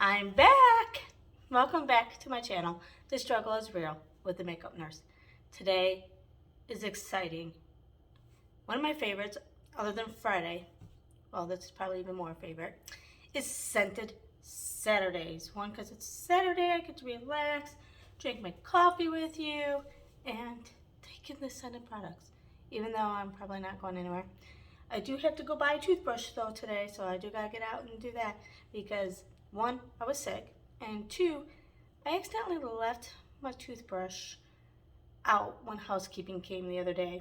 I'm back! Welcome back to my channel. The struggle is real with the makeup nurse. Today is exciting. One of my favorites, other than Friday, well, this is probably even more favorite, is Scented Saturdays. One, because it's Saturday, I get to relax, drink my coffee with you, and take in the scented products, even though I'm probably not going anywhere. I do have to go buy a toothbrush though today, so I do gotta get out and do that because one, I was sick, and two, I accidentally left my toothbrush out when housekeeping came the other day.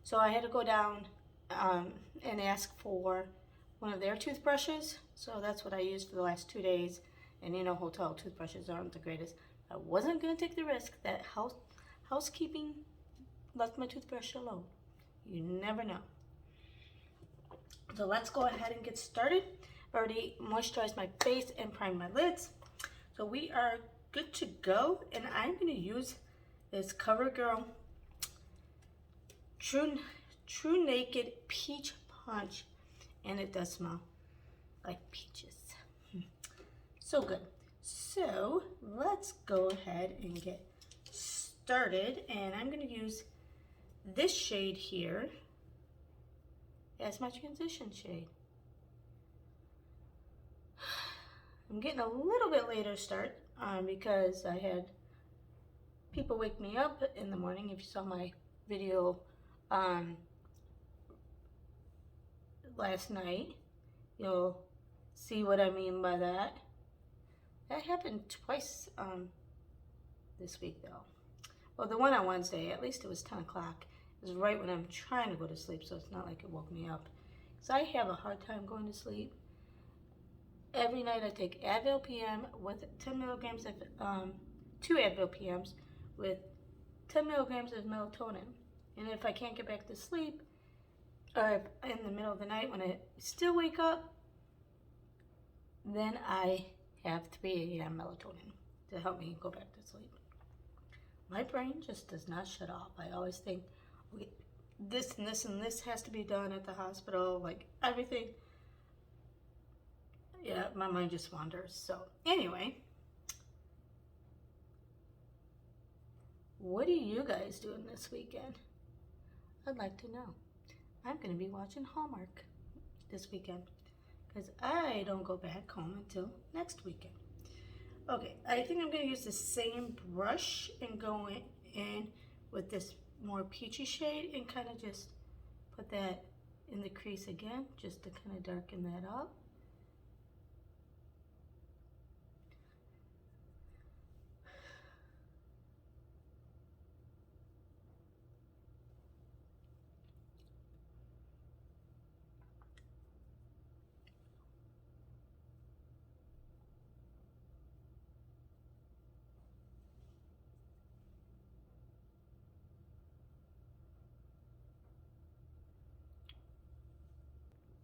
So I had to go down and ask for one of their toothbrushes. So that's what I used for the last 2 days. And you know, hotel toothbrushes aren't the greatest. I wasn't going to take the risk that housekeeping left my toothbrush alone. You never know. So let's go ahead and get started. I've already moisturized my face and primed my lids. So we are good to go. And I'm going to use this CoverGirl True Naked Peach Punch. And it does smell like peaches. So good. So let's go ahead and get started. And I'm going to use this shade here as my transition shade. I'm getting a little bit later start because I had people wake me up in the morning. If you saw my video last night, you'll see what I mean by that. That happened twice this week though. Well, the one on Wednesday, at least it was 10 o'clock. It was right when I'm trying to go to sleep, so it's not like it woke me up. Because I have a hard time going to sleep. Every night I take Advil PM with 10 milligrams of, 2 Advil PMs with 10 milligrams of melatonin. And if I can't get back to sleep, or in the middle of the night when I still wake up, then I have 3 a.m. melatonin to help me go back to sleep. My brain just does not shut off. I always think, okay, this and this and this has to be done at the hospital, like everything. Yeah, my mind just wanders. So anyway, what are you guys doing this weekend? I'd like to know. I'm going to be watching Hallmark this weekend because I don't go back home until next weekend. Okay, I think I'm going to use the same brush and go in with this more peachy shade and kind of just put that in the crease again, just to kind of darken that up.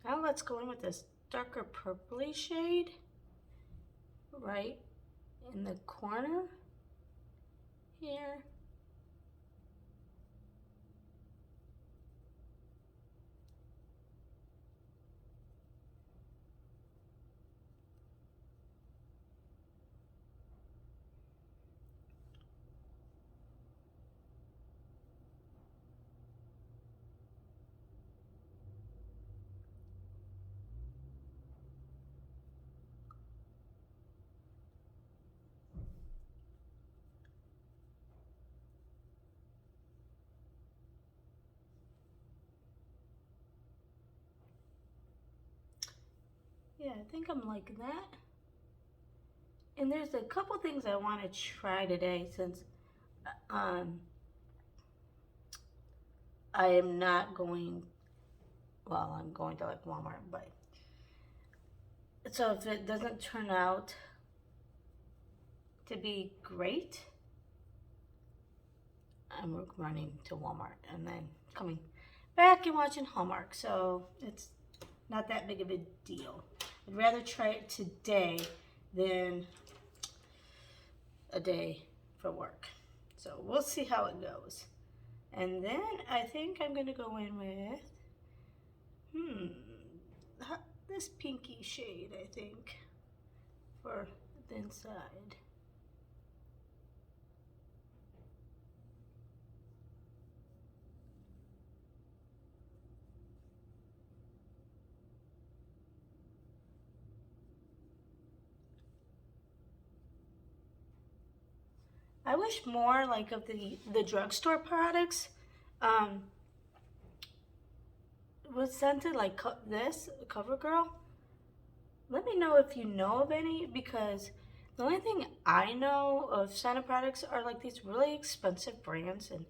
Now let's go in with this darker purpley shade right in the corner here. Yeah, I think I'm like that. And there's a couple things I want to try today since I am not going, well, I'm going to like Walmart, but so if it doesn't turn out to be great, I'm running to Walmart and then coming back and watching Hallmark. So it's not that big of a deal. I'd rather try it today than a day for work. So we'll see how it goes. And then I think I'm going to go in with, this pinky shade, I think. for the inside. I wish more like of the drugstore products was scented like this CoverGirl. Let me know if you know of any, because the only thing I know of scented products are like these really expensive brands, and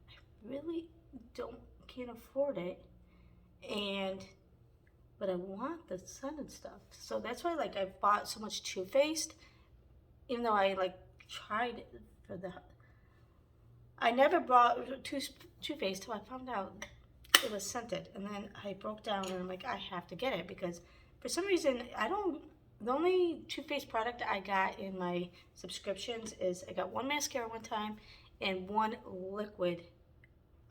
I really can't afford it. And but I want the scented stuff, so that's why like I've bought so much Too Faced, even though I like tried it for the. I never bought Too Faced till I found out it was scented, and then I broke down and I'm like, I have to get it, because for some reason the only Too Faced product I got in my subscriptions is I got one mascara one time and one liquid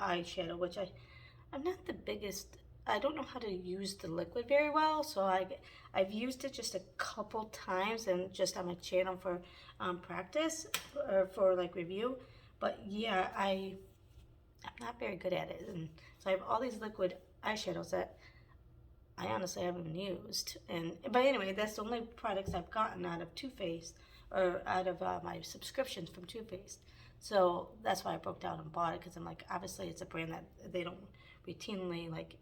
eyeshadow, which I'm not the biggest. I don't know how to use the liquid very well, so I've used it just a couple times and just on my channel for practice or for like review. But yeah, I'm not very good at it, and so I have all these liquid eyeshadows that I honestly haven't used. But anyway, that's the only products I've gotten out of Too Faced, or out of my subscriptions from Too Faced. So that's why I broke down and bought it, because I'm like, obviously it's a brand that they don't routinely like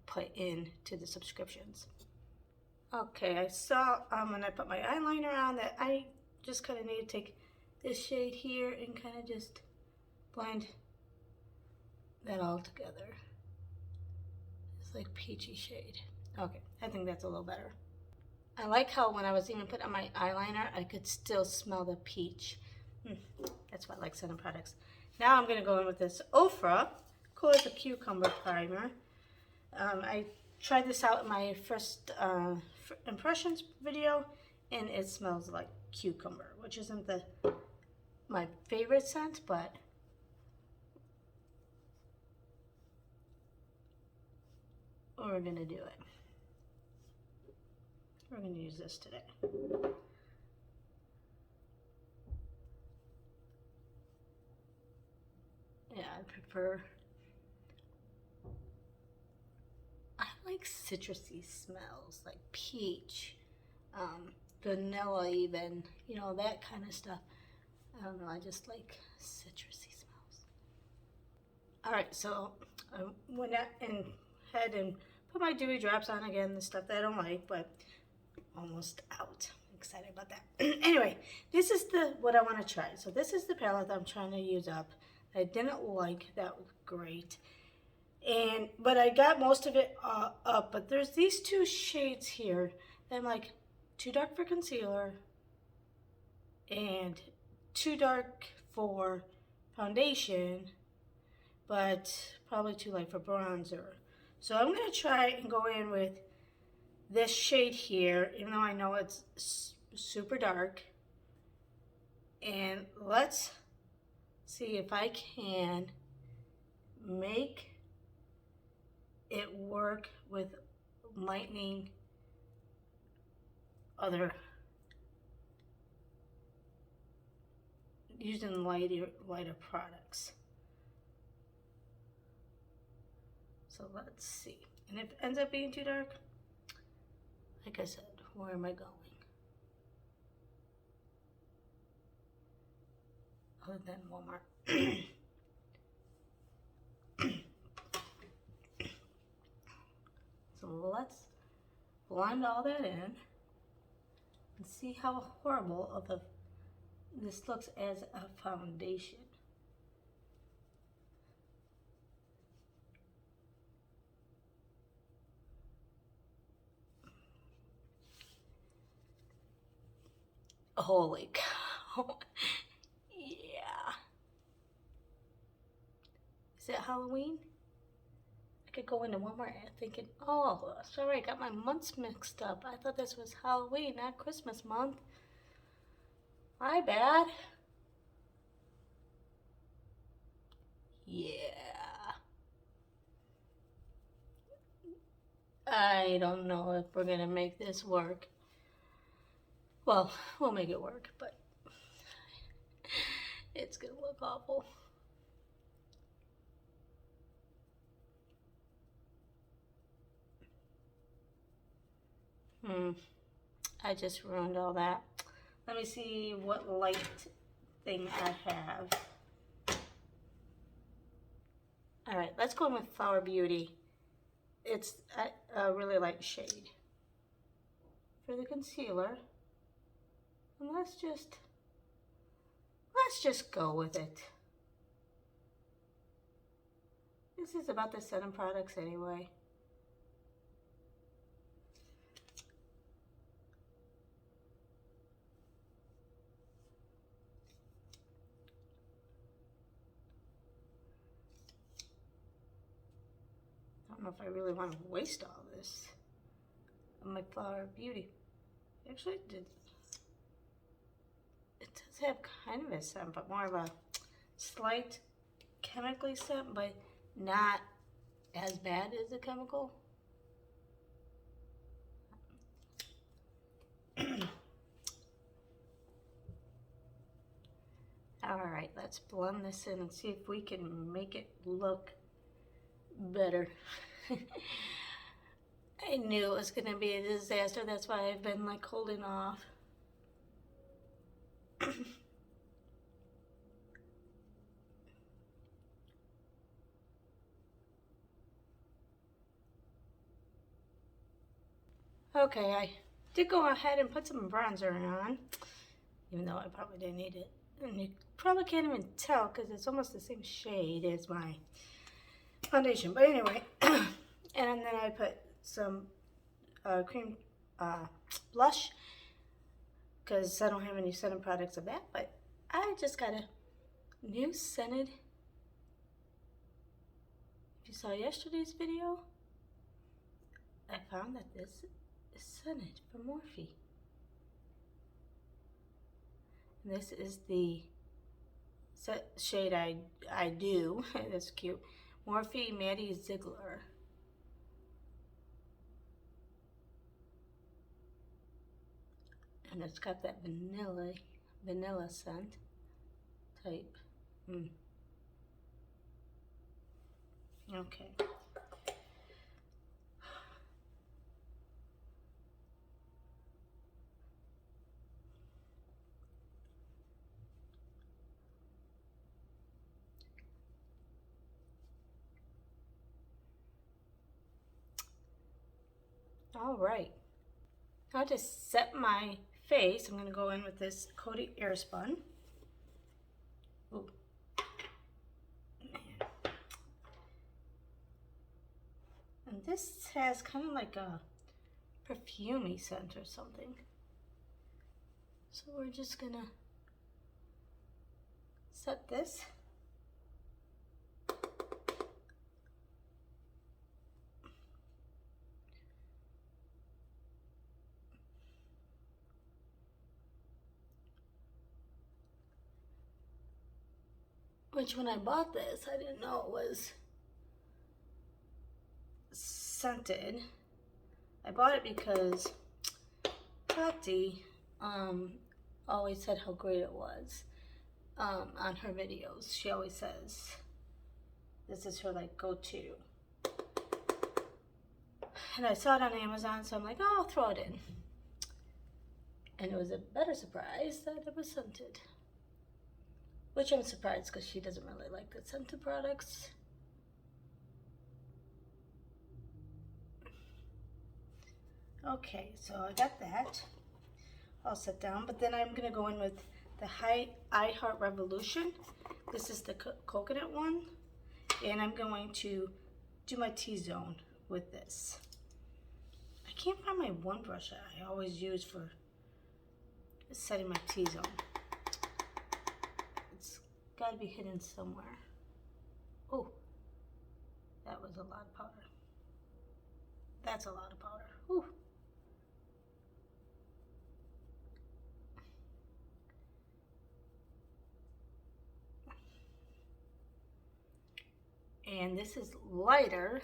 put into the subscriptions. Okay, I saw when I put my eyeliner on that I just kind of need to take this shade here and kind of just blend that all together. It's like peachy shade. Okay, I think that's a little better. I like how when I was even putting on my eyeliner, I could still smell the peach. That's why I like scented products. Now I'm going to go in with this Ofra Cool as a Cucumber Primer. I tried this out in my first impressions video, and it smells like cucumber, which isn't my favorite scent, but we're going to do it. We're going to use this today. Yeah, I like citrusy smells, like peach, vanilla even, that kind of stuff. I don't know, I just like citrusy smells. Alright, so I went ahead and put my dewy drops on again, the stuff that I don't like, but almost out. I'm excited about that. Anyway, this is what I want to try. So this is the palette that I'm trying to use up. I didn't like, that was great. But I got most of it up, but there's these two shades here that I'm like, too dark for concealer and too dark for foundation, but probably too light for bronzer. So I'm going to try and go in with this shade here, even though I know it's super dark. And let's see if I can make it work with lightening using lighter products. So let's see. And if it ends up being too dark, like I said, where am I going? Other than Walmart. So let's blend all that in and see how horrible this looks as a foundation. Holy cow. Yeah. Is it Halloween? I could go into Walmart thinking, oh, sorry, I got my months mixed up. I thought this was Halloween, not Christmas month. My bad. Yeah. I don't know if we're gonna make this work. Well, we'll make it work, but it's gonna look awful. I just ruined all that. Let me see what light thing I have. All right, let's go in with Flower Beauty. It's a really light shade for the concealer. And let's just go with it. This is about the setting products anyway. I don't know if I really want to waste all this on my Flower Beauty. Actually, it does have kind of a scent, but more of a slight chemically scent, but not as bad as a chemical. All right, let's blend this in and see if we can make it look better. I knew it was going to be a disaster. That's why I've been like holding off. Okay, I did go ahead and put some bronzer on, even though I probably didn't need it. And you probably can't even tell because it's almost the same shade as my foundation. But anyway, and then I put some cream blush because I don't have any scented products of that. But I just got a new scented. If you saw yesterday's video, I found that this is scented for Morphe. And this is the shade I do. That's cute. Morphe Maddie Ziegler. And it's got that vanilla scent type. Okay. All right. Now to set my face, I'm going to go in with this Cody Airspun. Ooh. Man. And this has kind of like a perfumey scent or something. So we're just going to set this. Which when I bought this, I didn't know it was scented. I bought it because Tati always said how great it was on her videos. She always says this is her like go-to. And I saw it on Amazon, so I'm like, oh, I'll throw it in. And it was a better surprise that it was scented. Which I'm surprised because she doesn't really like the scented products. Okay, so I got that all set down, but then I'm gonna go in with the I Heart Revolution. This is the coconut one, and I'm going to do my T-zone with this. I can't find my one brush that I always use for setting my T-zone. Got to be hidden somewhere. Oh, that was a lot of powder. That's a lot of powder. Ooh. And this is lighter.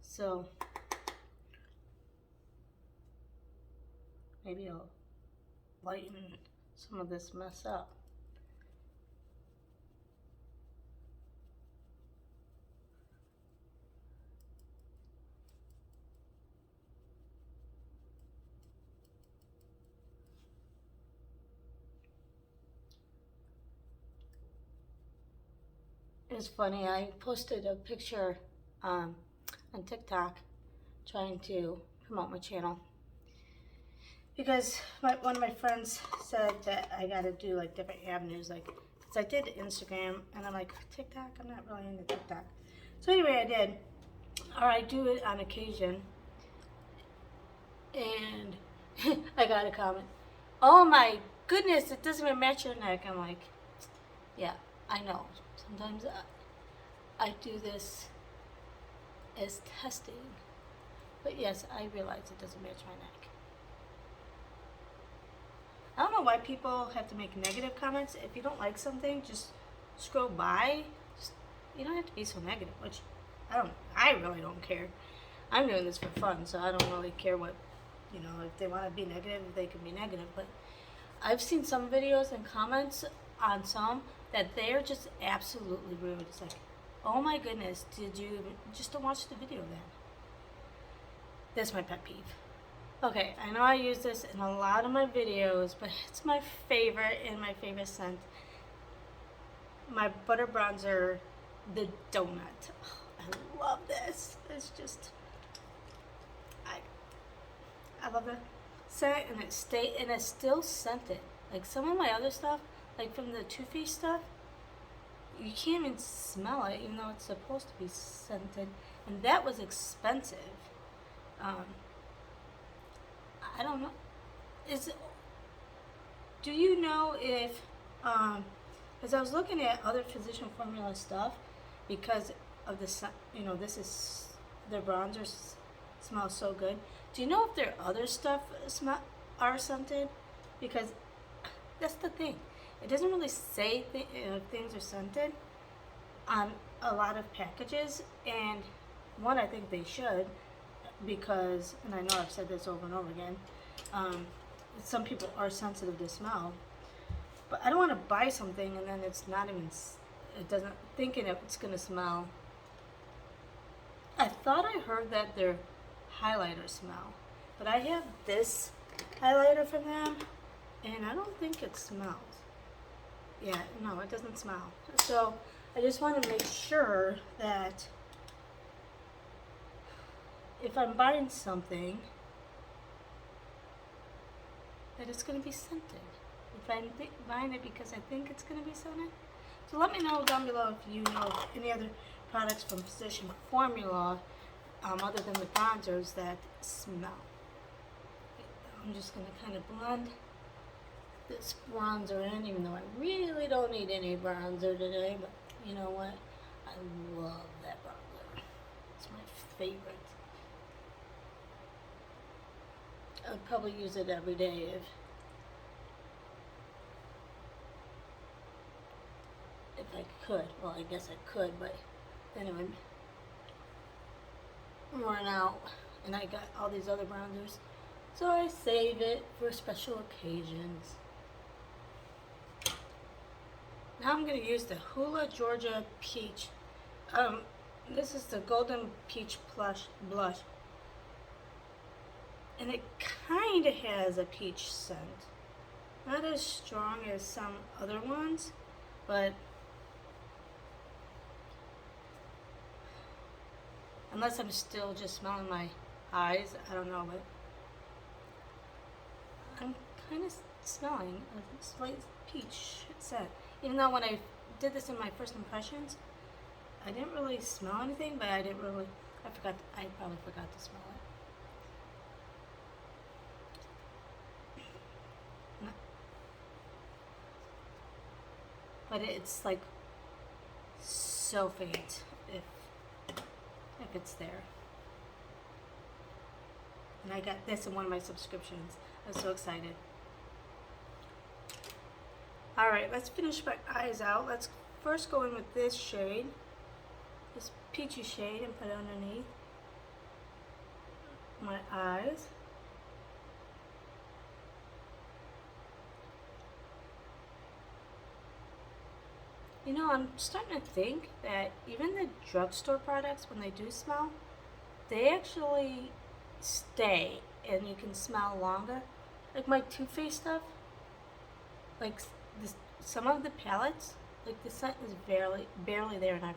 So maybe it'll lighten some of this mess up. It's funny, I posted a picture on TikTok trying to promote my channel because one of my friends said that I gotta do like different avenues, like, because I did Instagram and I'm like, TikTok, I'm not really into TikTok. So anyway, I did, or I do it on occasion, and I got a comment, oh my goodness, it doesn't even match your neck. I'm like, yeah, I know. Sometimes I do this as testing, but yes, I realize it doesn't match my neck. I don't know why people have to make negative comments. If you don't like something, just scroll by. You don't have to be so negative, which I really don't care. I'm doing this for fun, so I don't really care what, if they want to be negative, they can be negative. But I've seen some videos and comments on some that they're just absolutely rude. It's like, oh my goodness, did you just don't watch the video then? That's my pet peeve. Okay, I know I use this in a lot of my videos, but it's my favorite and my favorite scent. My butter bronzer, the donut. Oh, I love this. It's just, I love the scent, and it's still scented. Like some of my other stuff, like from the Too Faced stuff, you can't even smell it, even though it's supposed to be scented, and that was expensive. I don't know. Do you know if, because I was looking at other physician formula stuff, because of the, their bronzers smell so good. Do you know if their other stuff are scented? Because that's the thing. It doesn't really say things are scented on a lot of packages, and one, I think they should, because, and I know I've said this over and over again, some people are sensitive to smell, but I don't want to buy something and then it's not even, it doesn't, thinking it's going to smell. I thought I heard that their highlighter smell, but I have this highlighter from them, and I don't think it smells. Yeah, no, it doesn't smell. So I just want to make sure that if I'm buying something, that it's going to be scented. If I'm buying it because I think it's going to be scented. So let me know down below if you know of any other products from Physician Formula, other than the bronzers, that smell. I'm just going to kind of blend this bronzer in, even though I really don't need any bronzer today, but you know what? I love that bronzer. It's my favorite. I'd probably use it every day if I could. Well, I guess I could, but then it would run out, and I got all these other bronzers, so I save it for special occasions. Now I'm going to use the Hula Georgia Peach. This is the Golden Peach Plush Blush. And it kind of has a peach scent. Not as strong as some other ones, but unless I'm still just smelling my eyes, I don't know, but I'm kind of smelling a slight peach scent. Even though when I did this in my first impressions, I didn't really smell anything, but I probably forgot to smell it. But it's like so faint if it's there. And I got this in one of my subscriptions. I was so excited. Alright, let's finish my eyes out. Let's first go in with this shade, this peachy shade, and put it underneath my eyes. You know, I'm starting to think that even the drugstore products, when they do smell, they actually stay and you can smell longer. Like my Too Faced stuff, like this, some of the palettes, like the scent is barely there, and I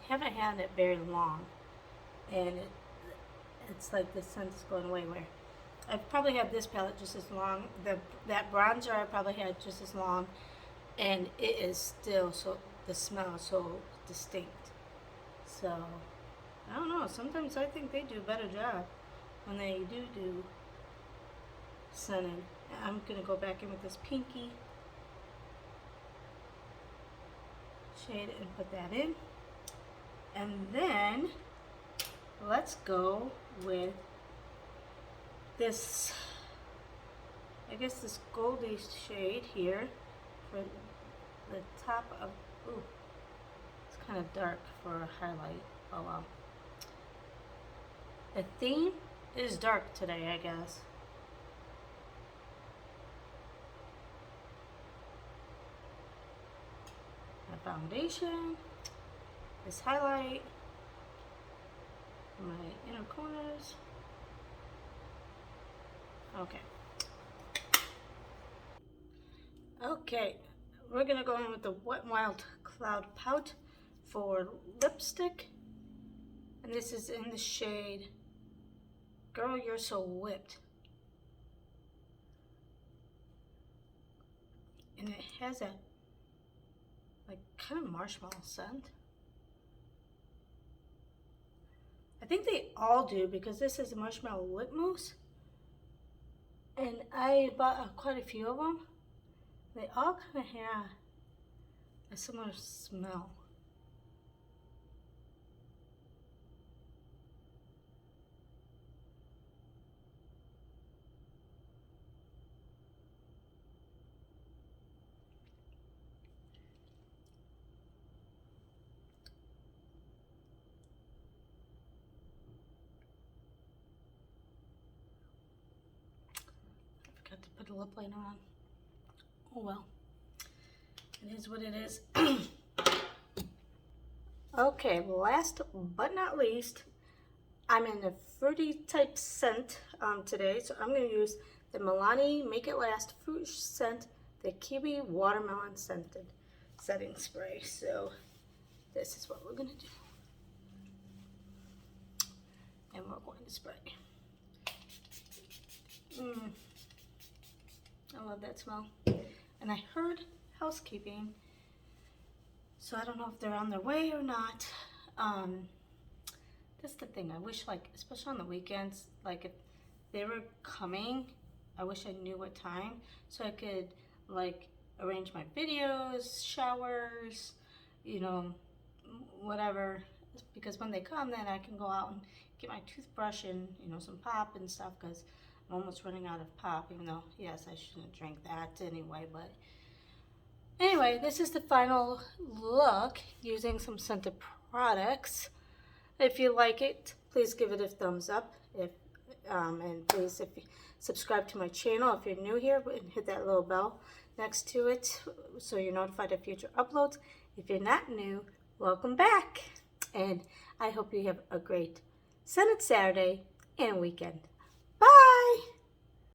haven't had it very long, and it's like the scent's going away. Where I've probably had this palette just as long. That bronzer I probably had just as long, and it is still so the smell is so distinct. So I don't know. Sometimes I think they do a better job when they do scented. I'm gonna go back in with this pinky shade and put that in, and then let's go with this, I guess this goldy shade here for the top of, ooh, it's kind of dark for a highlight. Oh well. The theme is dark today, I guess. My foundation, this highlight, my inner corners. Okay. Okay, we're gonna go in with the Wet n Wild Cloud Pout for lipstick. And this is in the shade Girl, You're So Whipped. And it has a like kind of marshmallow scent. I think they all do because this is a marshmallow lip mousse. And I bought quite a few of them. They all kind of have a similar smell. To put a lip liner on. Oh well. It is what it is. Okay, last but not least, I'm in a fruity type scent today, so I'm going to use the Milani Make It Last Fruit Scent, the Kiwi Watermelon Scented Setting Spray. So this is what we're going to do. And we're going to spray. I love that smell. And I heard housekeeping, so I don't know if they're on their way or not. That's the thing. I wish, like, especially on the weekends, like if they were coming, I wish I knew what time so I could like arrange my videos, showers, you know, whatever. Because when they come, then I can go out and get my toothbrush and, you know, some pop and stuff, because I'm almost running out of pop, even though, yes, I shouldn't drink that anyway. But anyway, this is the final look using some scented products. If you like it, please give it a thumbs up. And please, if you subscribe to my channel if you're new here, and hit that little bell next to it so you're notified of future uploads. If you're not new, welcome back. And I hope you have a great scented Saturday and weekend.